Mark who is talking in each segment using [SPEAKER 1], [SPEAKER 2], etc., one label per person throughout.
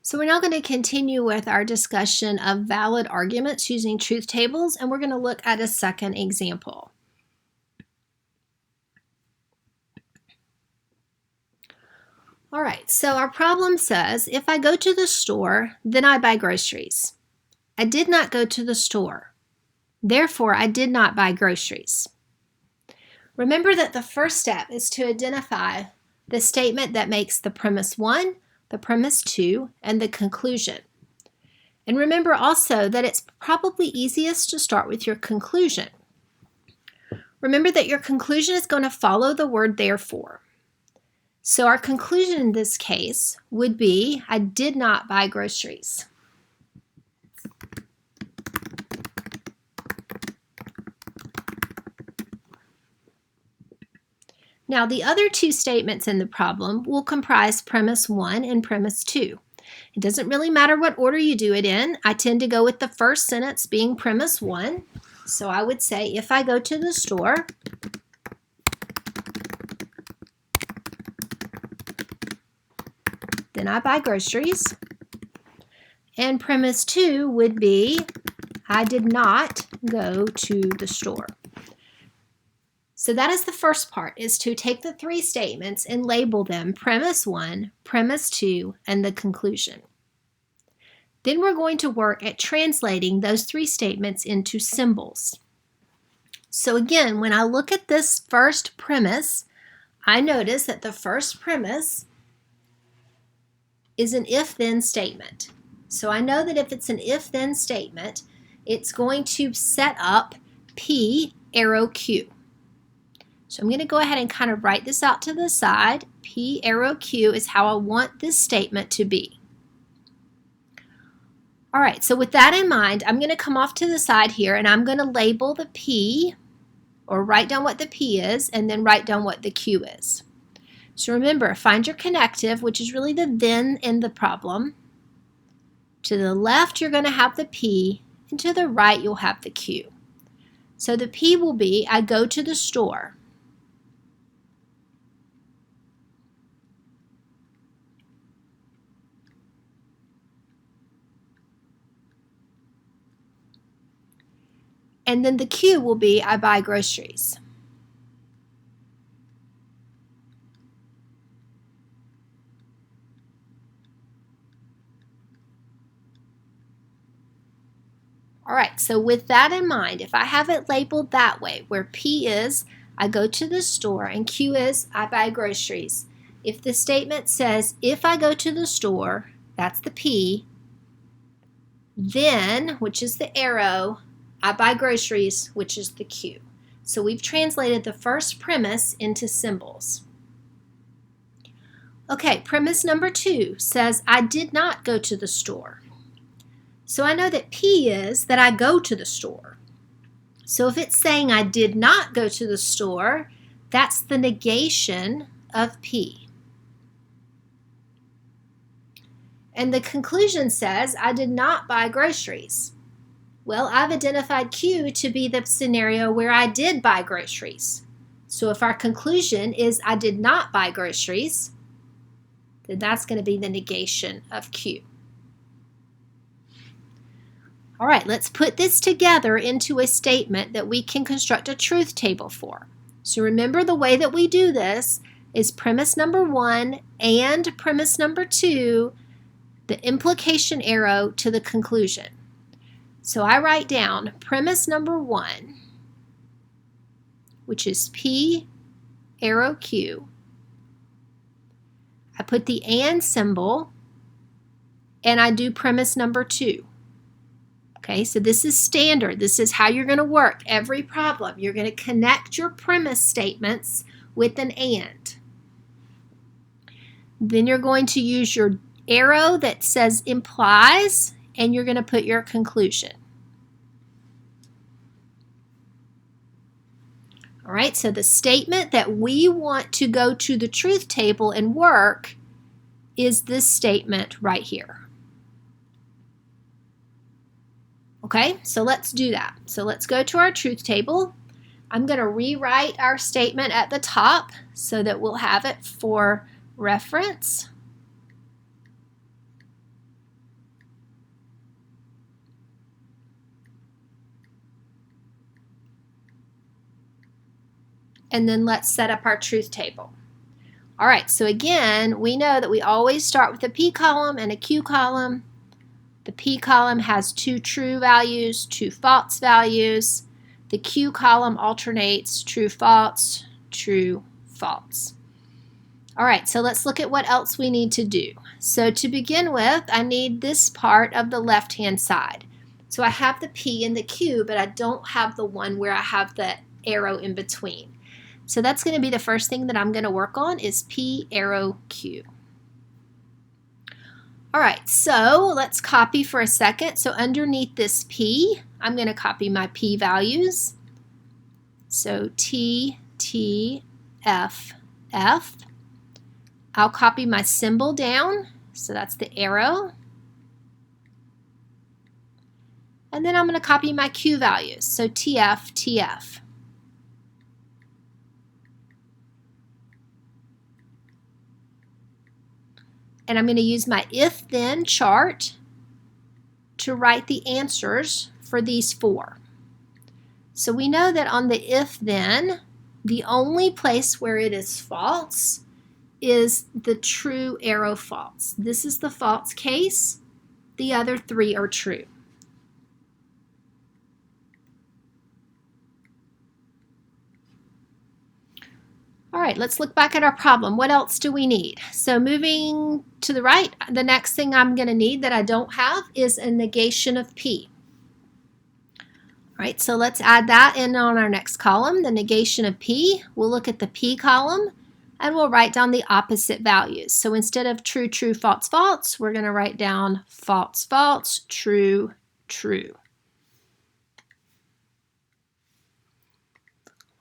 [SPEAKER 1] So we're now going to continue with our discussion of valid arguments using truth tables, and we're going to look at a second example. All right, so our problem says, if I go to the store, then I buy groceries. I did not go to the store. Therefore, I did not buy groceries. Remember that the first step is to identify the statement that makes the premise 1, the premise 2, and the conclusion. And remember also that it's probably easiest to start with your conclusion. Remember that your conclusion is going to follow the word therefore. So our conclusion in this case would be, I did not buy groceries. Now the other two statements in the problem will comprise premise 1 and premise 2. It doesn't really matter what order you do it in. I tend to go with the first sentence being premise 1. So I would say, if I go to the store, then I buy groceries. And premise 2 would be, I did not go to the store. So that is the first part, is to take the three statements and label them premise 1, premise 2, and the conclusion. Then we're going to work at translating those three statements into symbols. So again, when I look at this first premise, I notice that the first premise is an if-then statement. So I know that if it's an if-then statement, it's going to set up P arrow Q. So I'm going to go ahead and kind of write this out to the side. P arrow Q is how I want this statement to be. All right, so with that in mind, I'm going to come off to the side here and I'm going to label the P, or write down what the P is, and then write down what the Q is. So remember, find your connective, which is really the then in the problem. To the left, you're going to have the P, and to the right, you'll have the Q. So the P will be, I go to the store. And then the Q will be, I buy groceries. All right, so with that in mind, if I have it labeled that way, where P is, I go to the store, and Q is, I buy groceries. If the statement says, if I go to the store, that's the P, then, which is the arrow, I buy groceries, which is the Q. So we've translated the first premise into symbols. Okay, premise number 2 says, I did not go to the store. So I know that P is that I go to the store. So if it's saying I did not go to the store, that's the negation of P. And the conclusion says, I did not buy groceries. Well, I've identified Q to be the scenario where I did buy groceries. So if our conclusion is I did not buy groceries, then that's going to be the negation of Q. All right, let's put this together into a statement that we can construct a truth table for. So remember, the way that we do this is premise number 1 and premise number 2, the implication arrow to the conclusion. So I write down premise number 1, which is P arrow Q. I put the and symbol, and I do premise number 2. Okay, so this is standard. This is how you're going to work every problem. You're going to connect your premise statements with an and. Then you're going to use your arrow that says implies, and you're going to put your conclusion. All right, so the statement that we want to go to the truth table and work is this statement right here. Okay, so let's do that. So let's go to our truth table. I'm going to rewrite our statement at the top so that we'll have it for reference. And then let's set up our truth table. All right, so again, we know that we always start with a P column and a Q column. The P column has 2 true values, 2 false values. The Q column alternates true, false, true, false. All right, so let's look at what else we need to do. So to begin with, I need this part of the left-hand side. So I have the P and the Q, but I don't have the one where I have the arrow in between. So that's going to be the first thing that I'm going to work on is P arrow Q. All right, so let's copy for a second. So underneath this P, I'm going to copy my P values. So T, T, F, F. I'll copy my symbol down. So that's the arrow. And then I'm going to copy my Q values. So TF, TF. And I'm going to use my if-then chart to write the answers for these 4. So we know that on the if-then, the only place where it is false is the true arrow false. This is the false case. The other 3 are true. All right, let's look back at our problem. What else do we need? So moving to the right, the next thing I'm going to need that I don't have is a negation of P. All right, so let's add that in on our next column, the negation of P. We'll look at the P column and we'll write down the opposite values. So instead of true, true, false, false, we're going to write down false, false, true, true.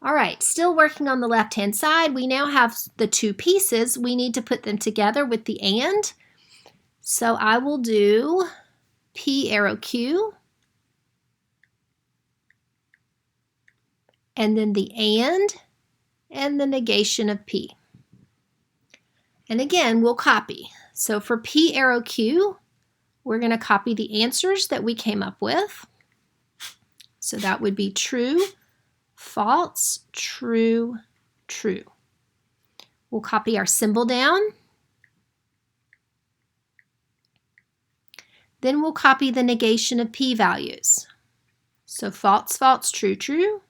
[SPEAKER 1] All right, still working on the left-hand side. We now have the 2 pieces. We need to put them together with the and. So I will do P arrow Q. And then the and the negation of P. And again, we'll copy. So for P arrow Q, we're going to copy the answers that we came up with. So that would be true, false, true, true. We'll copy our symbol down. Then we'll copy the negation of P values. So false, false, true, true.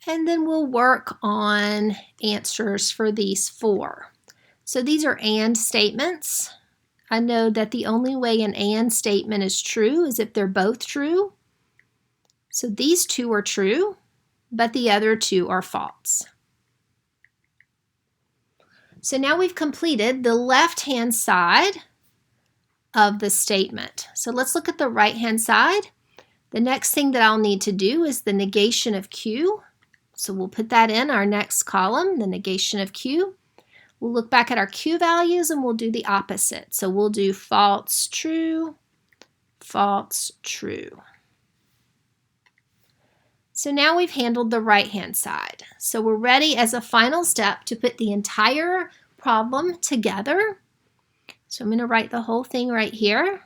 [SPEAKER 1] And then we'll work on answers for these 4. So these are and statements. I know that the only way an and statement is true is if they're both true. So these 2 are true, but the other 2 are false. So now we've completed the left-hand side of the statement. So let's look at the right-hand side. The next thing that I'll need to do is the negation of Q. So we'll put that in our next column, the negation of Q. We'll look back at our Q values and we'll do the opposite. So we'll do false, true, false, true. So now we've handled the right-hand side. So we're ready as a final step to put the entire problem together. So I'm going to write the whole thing right here.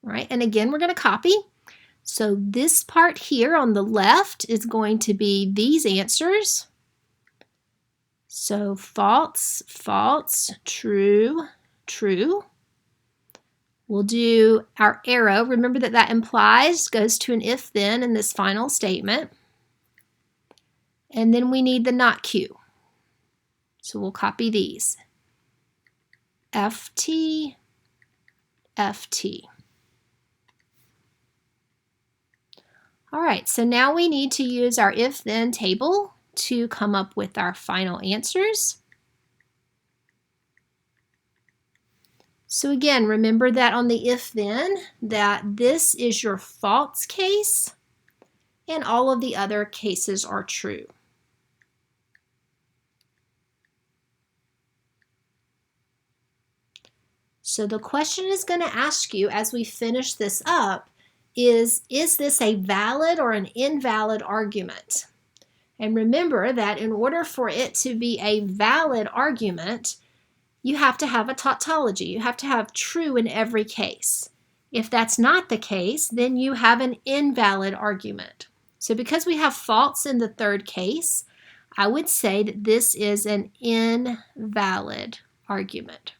[SPEAKER 1] All right, and again, we're going to copy. So this part here on the left is going to be these answers. So false, false, true, true. We'll do our arrow. Remember that that implies goes to an if-then in this final statement. And then we need the not Q. So we'll copy these. FT, FT. All right, so now we need to use our if-then table to come up with our final answers. So again, remember that on the if-then, that this is your false case and all of the other cases are true. So the question is going to ask you as we finish this up is this a valid or an invalid argument? And remember that in order for it to be a valid argument, you have to have a tautology. You have to have true in every case. If that's not the case, then you have an invalid argument. So because we have false in the third case, I would say that this is an invalid argument.